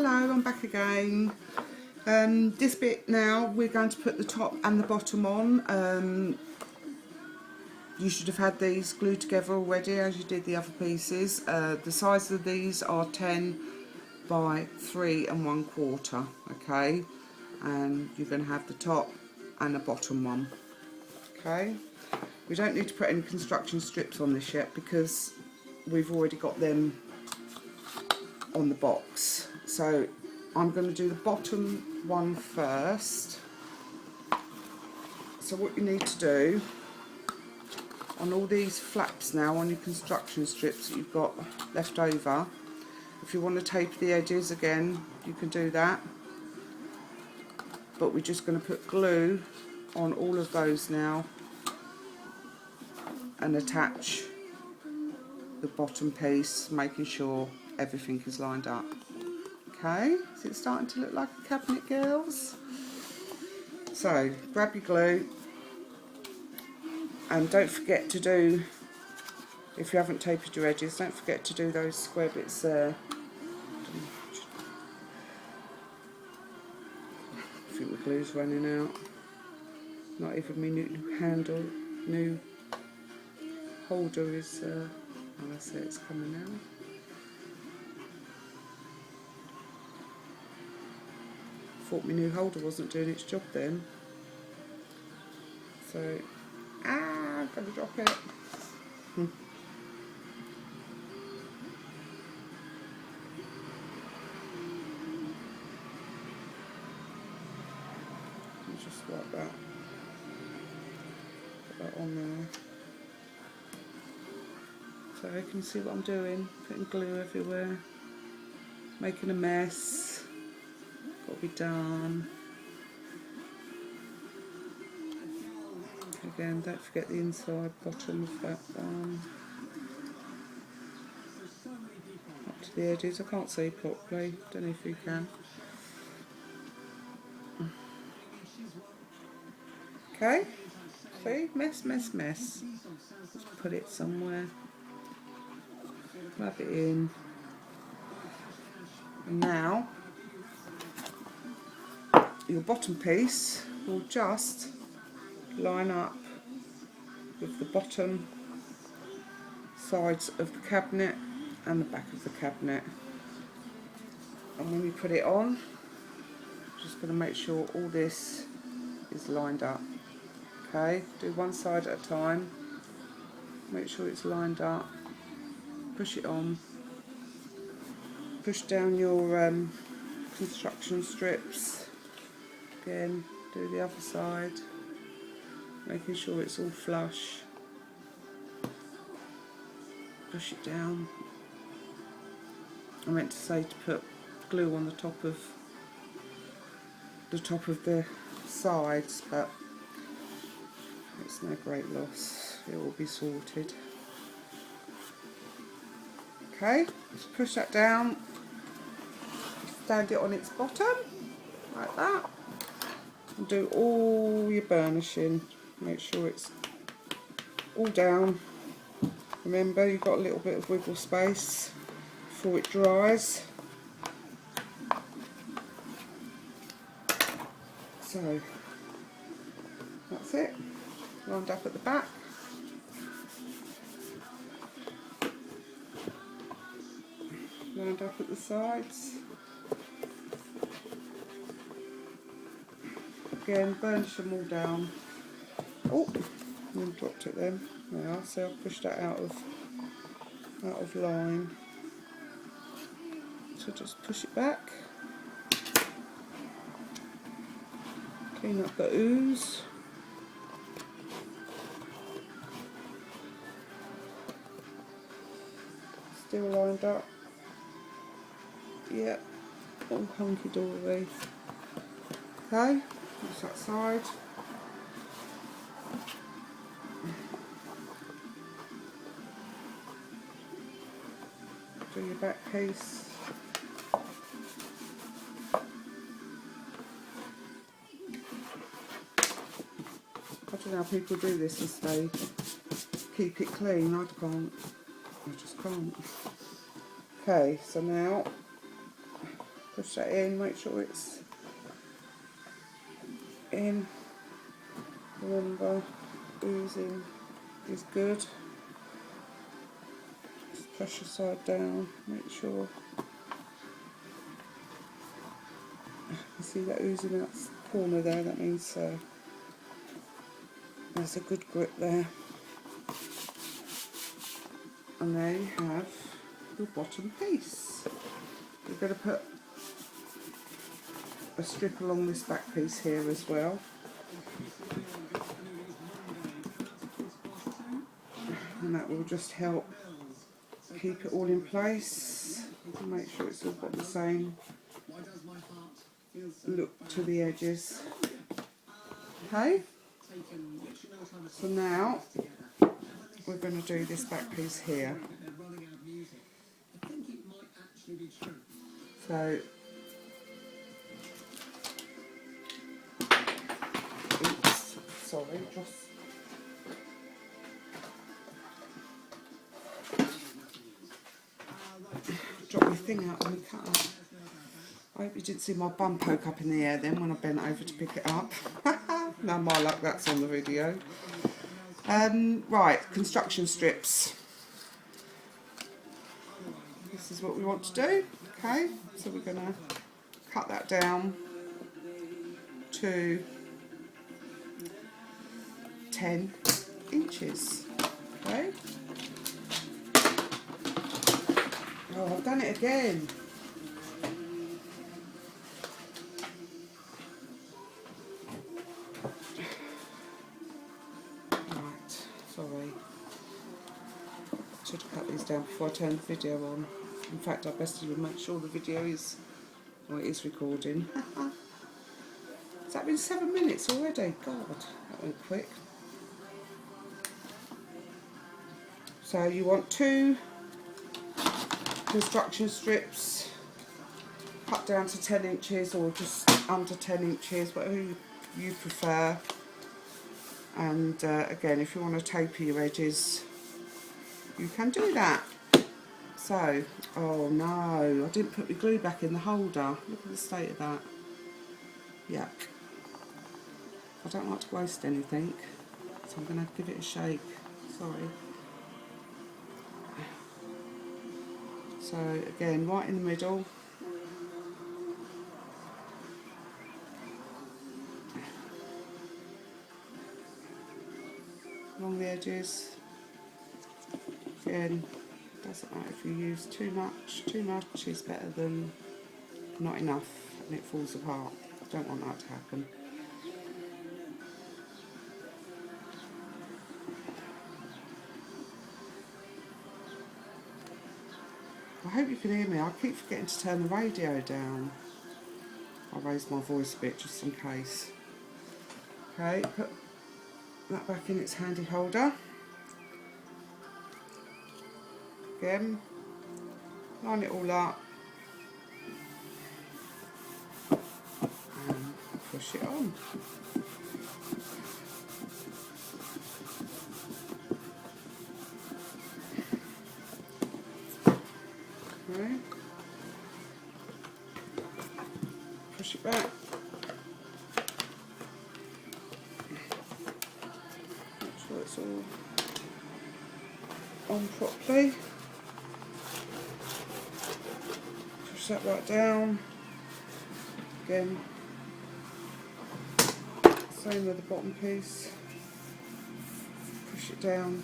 Hello, I'm back again. This bit now, we're going to put the top and the bottom on. You should have had these glued together already as you did the other pieces. The size of these are 10 by 3 1/4, okay? And you're going to have the top and the bottom one, okay? We don't need to put any construction strips on this yet because we've already got them on the box. So I'm going to do the bottom one first. So what you need to do on all these flaps now, on your construction strips that you've got left over, if you want to tape the edges again, you can do that. But we're just going to put glue on all of those now and attach the bottom piece, making sure everything is lined up. Okay, is it starting to look like a cabinet, girls? So grab your glue and don't forget to do, if you haven't tapered your edges, don't forget to do those square bits there. I think the glue's running out. Not even my new holder is, oh, that's it, it's coming out. Thought my new holder wasn't doing its job then. So, I'm going to drop it. Just like that. Put that on there. So you can see what I'm doing. Putting glue everywhere. Making a mess. Got to be done. Again, don't forget the inside bottom of that one. Up to the edges. I can't see properly. Don't know if you can. Okay. See? Mess, mess, mess. Just put it somewhere. Rub it in. And now your bottom piece will just line up with the bottom sides of the cabinet and the back of the cabinet. And when you put it on, just going to make sure all this is lined up. Okay, do one side at a time. Make sure it's lined up. Push it on. Push down your construction strips. Again, do the other side, making sure it's all flush. Push it down. I meant to say to put glue on the top of the sides, but it's no great loss. It will be sorted. Okay, just push that down. Stand it on its bottom, like that. And do all your burnishing. Make sure it's all down. Remember, you've got a little bit of wiggle space before it dries. So that's it. Lined up at the back. Lined up at the sides. Again, burnish them all down. Oh, I dropped it then. Now, see, I've pushed that out of line. So just push it back. Clean up the ooze. Still lined up. Yep, all hunky dory. Okay, that's that side. Do your back piece. I don't know how people do this and stay keep it clean. I can't. I just can't. Okay, so now push that in, make sure it's in. Remember, oozing is good. Just press your side down, make sure. You see that oozing out the corner there, that means there's a good grip there. And there you have your bottom piece. You're going to put a strip along this back piece here as well. And that will just help keep it all in place and make sure it's all got the same look to the edges. Okay, so now we're going to do this back piece here. So oops, sorry, just drop my thing out on the cutter. I hope you didn't see my bum poke up in the air then when I bent over to pick it up. No, my luck, that's on the video. Right, construction strips. This is what we want to do. Okay, so we're going to cut that down to 10 inches. Okay. Oh, I've done it again. Right, sorry. Should have cut these down before I turn the video on. In fact, I best even make sure the video is, well, it is recording. Has that been 7 minutes already? God, that went quick. So you want 2 construction strips cut down to 10 inches or just under 10 inches, whatever you prefer. And again, if you want to taper your edges, you can do that. So, oh no, I didn't put my glue back in the holder. Look at the state of that. Yuck. I don't like to waste anything, so I'm going to give it a shake. Sorry. So again, right in the middle. Along the edges. Again, doesn't matter if you use too much. Too much is better than not enough and it falls apart. Don't want that to happen. I hope you can hear me. I keep forgetting to turn the radio down. I'll raise my voice a bit just in case. Okay, put that back in its handy holder. Again, line it all up and push it on. Okay. Push it back. Make sure it's all on properly. Push that right down. Again, same with the bottom piece. Push it down.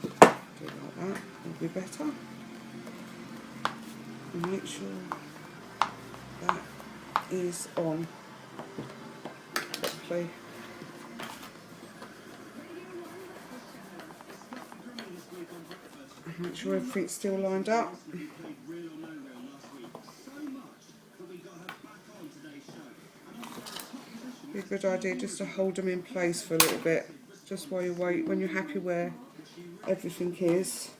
Do it like that, will be better. And make sure that is on properly. Make sure everything's still lined up. Be a good idea just to hold them in place for a little bit, just while you wait, when you're happy where everything is.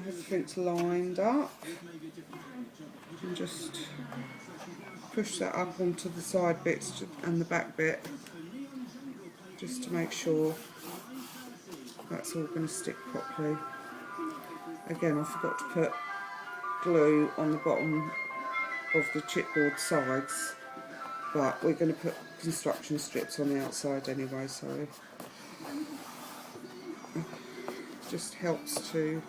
Everything's lined up. And just push that up onto the side bits and the back bit, just to make sure that's all going to stick properly. Again, I forgot to put glue on the bottom of the chipboard sides, but we're going to put construction strips on the outside anyway, so it just helps to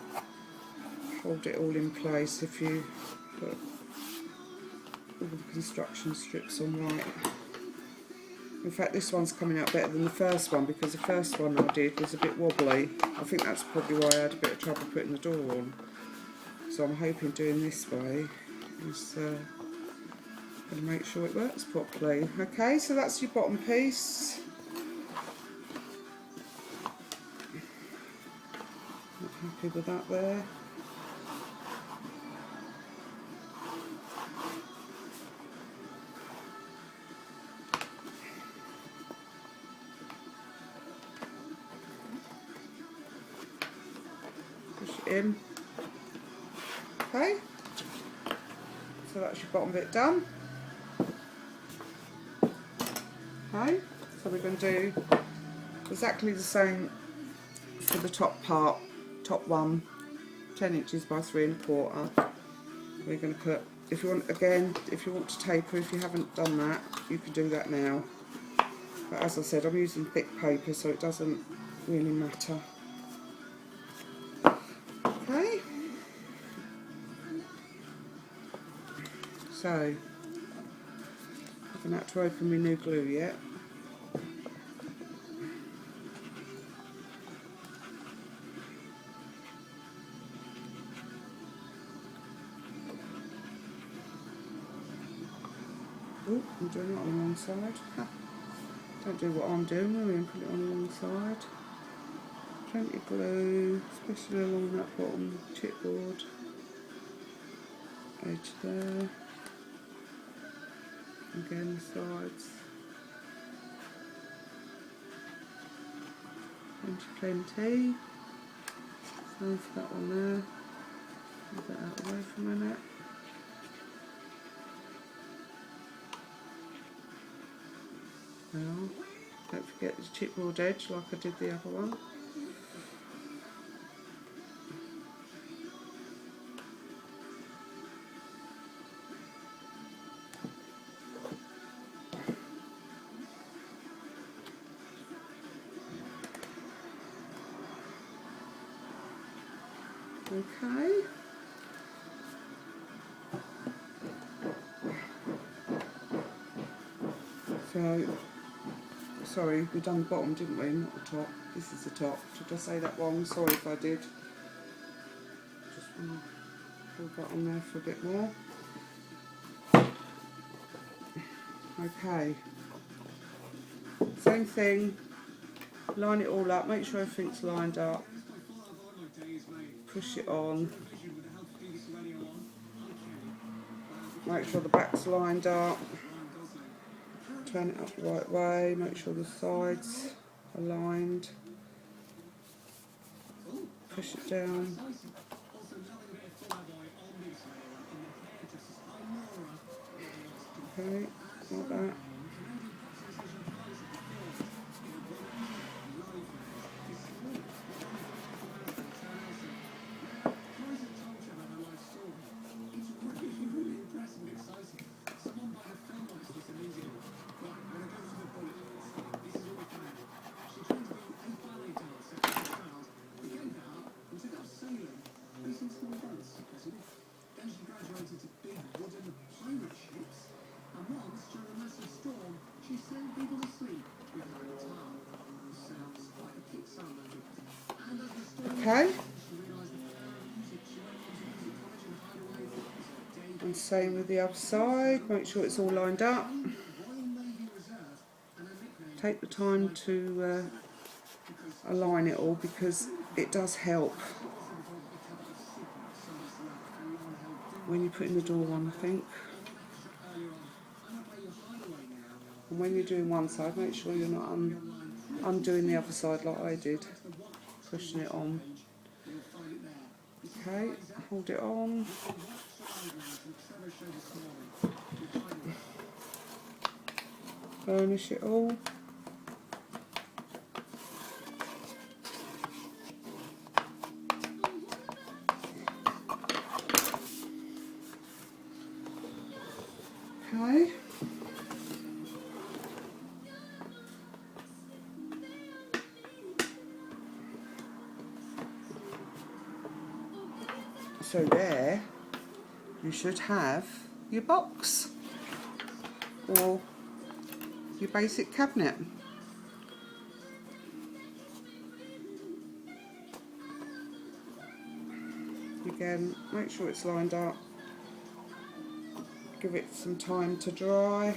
hold it all in place if you put all the construction strips on right. In fact, this one's coming out better than the first one, because the first one I did was a bit wobbly. I think that's probably why I had a bit of trouble putting the door on. So I'm hoping doing this way is going to make sure it works properly. Okay, so that's your bottom piece. Not happy with that there. Push it in. Okay, so that's your bottom bit done. Okay, so we're going to do exactly the same for the top part, top one, 10 inches by 3 1/4. We're going to put, if you want, again, if you want to taper, if you haven't done that, you can do that now. But as I said, I'm using thick paper, so it doesn't really matter. Okay. So, I haven't had to open my new glue yet. Oh, I'm doing it on the wrong side. Ha. Don't do what I'm doing, really, and put it on the wrong side. Plenty of glue, especially along that bottom chipboard edge there. Again, the sides. Plenty. Same for that one there. Move that out of the way for a minute. Now, don't forget the chipboard edge like I did the other one. Okay. So, sorry, we've done the bottom, didn't we? Not the top. This is the top. Should I say that wrong? Sorry if I did. Just want to hold that on there for a bit more. Okay. Same thing. Line it all up. Make sure everything's lined up. Push it on. Make sure the back's lined up. Turn it up the right way. Make sure the sides are lined. Push it down. Okay, like that. Okay, and same with the other side. Make sure it's all lined up. Take the time to align it all, because it does help when you're putting the door on, I think. And when you're doing one side, make sure you're not undoing the other side like I did, pushing it on. Okay, hold it on. Burnish it all. So there you should have your box or your basic cabinet. Again, make sure it's lined up, give it some time to dry.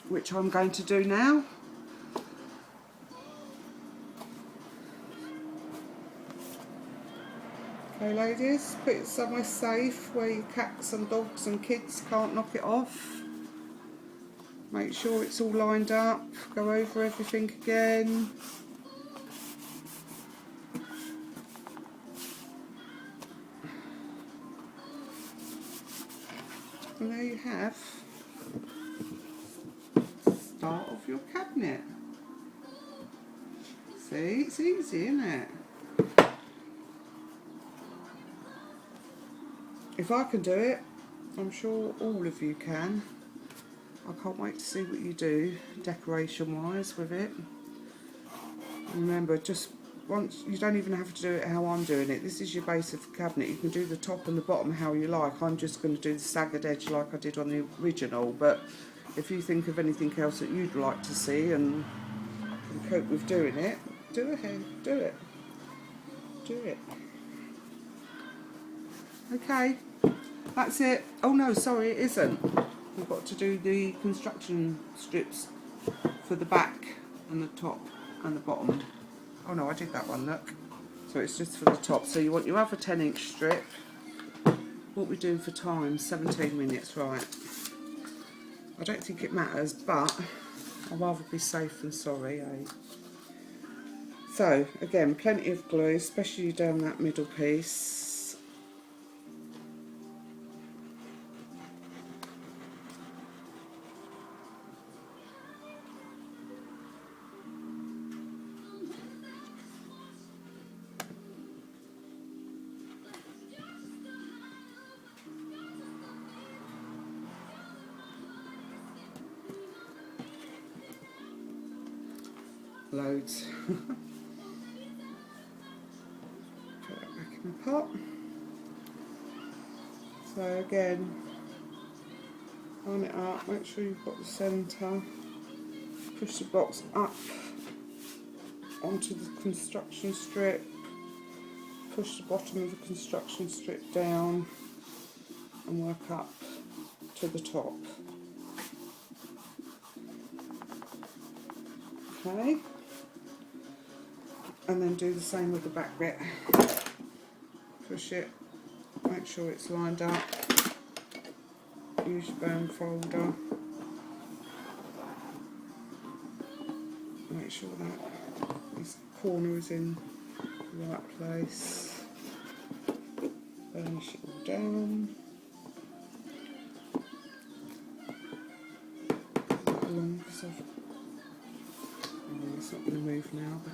Which I'm going to do now. Okay ladies, put it somewhere safe where your cats and dogs and kids can't knock it off. Make sure it's all lined up, go over everything again. And there you have the start of your cabinet. See, it's easy, isn't it? If I can do it, I'm sure all of you can. I can't wait to see what you do decoration wise with it. And remember, just once, you don't even have to do it how I'm doing it. This is your base of the cabinet. You can do the top and the bottom how you like. I'm just going to do the staggered edge like I did on the original, but if you think of anything else that you'd like to see and can cope with doing it, do it, do it, do it. Okay, that's it. Oh no, sorry, it isn't. We've got to do the construction strips for the back and the top and the bottom. Oh no, I did that one, look. So it's just for the top. So you want your other 10-inch strip. What we're doing for time, 17 minutes, right. I don't think it matters, but I'd rather be safe than sorry, eh? So, again, plenty of glue, especially down that middle piece. Loads. Put that back in the pot. So again, line it up, make sure you've got the centre, push the box up onto the construction strip, push the bottom of the construction strip down and work up to the top. Okay, and then do the same with the back bit. Push it, make sure it's lined up, use your bone folder, make sure that this corner is in the right place, burnish it all down, along because it's not going to move now, but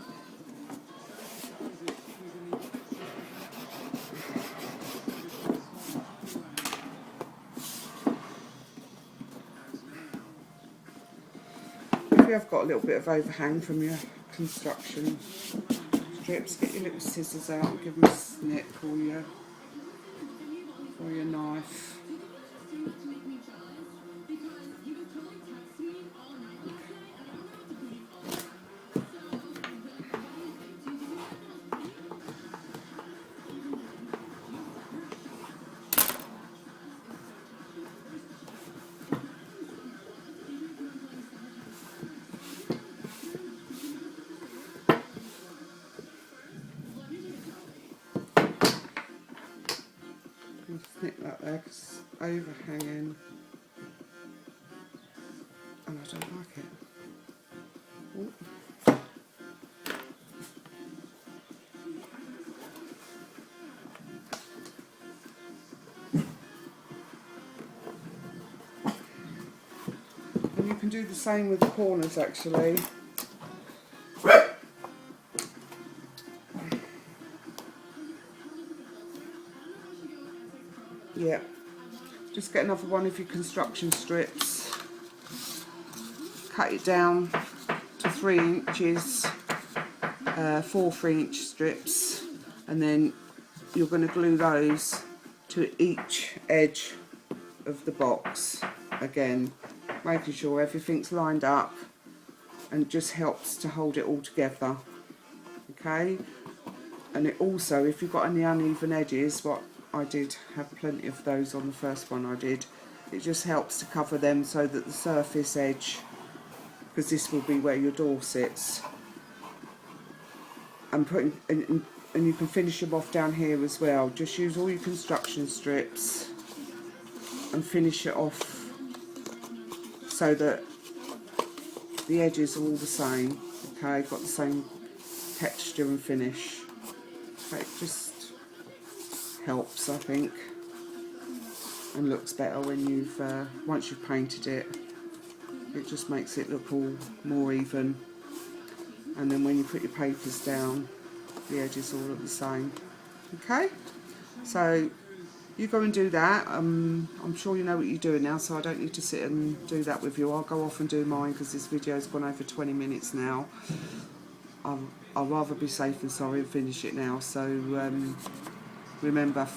if you have got a little bit of overhang from your construction strips, get your little scissors out and give them a snip or your knife. Snip that there because it's overhanging and I don't like it. Ooh. And you can do the same with the corners actually. Yeah, just get another one of your construction strips, cut it down to 3 inches, 4 3-inch strips, and then you're going to glue those to each edge of the box, again making sure everything's lined up, and it just helps to hold it all together. Okay, and it also, if you've got any uneven edges, what I did have plenty of those on the first one I did, it just helps to cover them so that the surface edge, because this will be where your door sits, and and you can finish them off down here as well. Just use all your construction strips and finish it off so that the edges are all the same. Okay, got the same texture and finish. Okay, it just helps, I think, and looks better when you've once you've painted it. It just makes it look all more even, and then when you put your papers down, the edges all look the same. Okay, so you go and do that. I'm sure you know what you're doing now, so I don't need to sit and do that with you. I'll go off and do mine because this video's gone over 20 minutes now. I'll rather be safe than sorry and finish it now. So remember,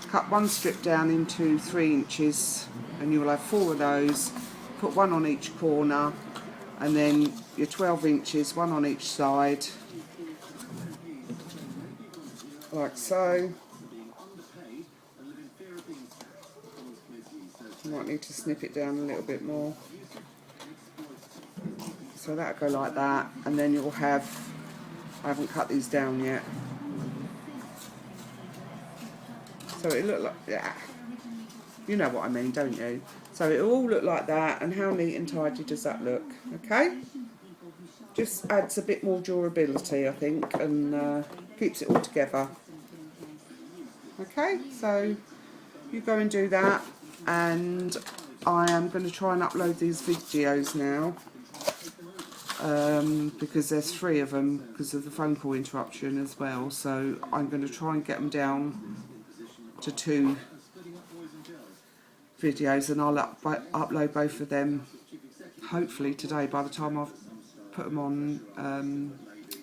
cut one strip down into 3 inches, and you will have 4 of those. Put one on each corner, and then your 12 inches, one on each side, like so. You might need to snip it down a little bit more. So that'll go like that, and then you'll have, I haven't cut these down yet, so it look like, yeah, you know what I mean, don't you? So it'll all look like that, and how neat and tidy does that look? Okay, just adds a bit more durability, I think, and keeps it all together. Okay, so you go and do that, and I am going to try and upload these videos now, because there's 3 of them because of the phone call interruption as well, so I'm going to try and get them down to 2 videos, and I'll upload both of them hopefully today, by the time I've put them on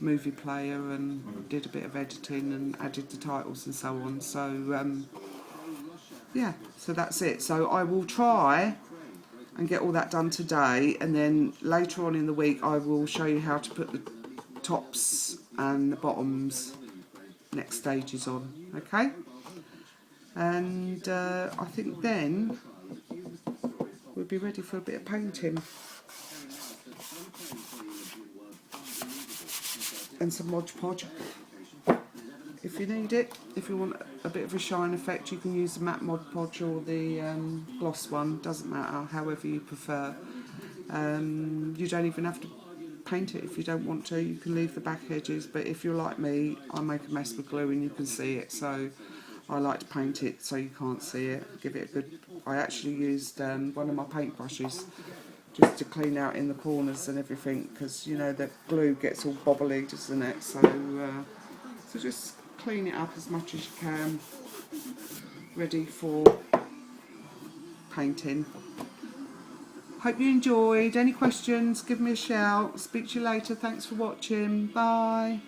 Movie Player and did a bit of editing and added the titles and so on. So yeah, so that's it. So I will try and get all that done today, and then later on in the week I will show you how to put the tops and the bottoms next stages on. Okay, and I think then we'll be ready for a bit of painting and some Mod Podge if you need it. If you want a bit of a shine effect, you can use the matte Mod Podge or the gloss one, doesn't matter, however you prefer. You don't even have to paint it if you don't want to, you can leave the back edges, but if you're like me, I make a mess with glue and you can see it, so I like to paint it so you can't see it, give it a good, I actually used one of my paintbrushes just to clean out in the corners and everything, because you know the glue gets all bobbly, doesn't it? So so just clean it up as much as you can, ready for painting. Hope you enjoyed. Any questions, give me a shout. Speak to you later. Thanks for watching. Bye.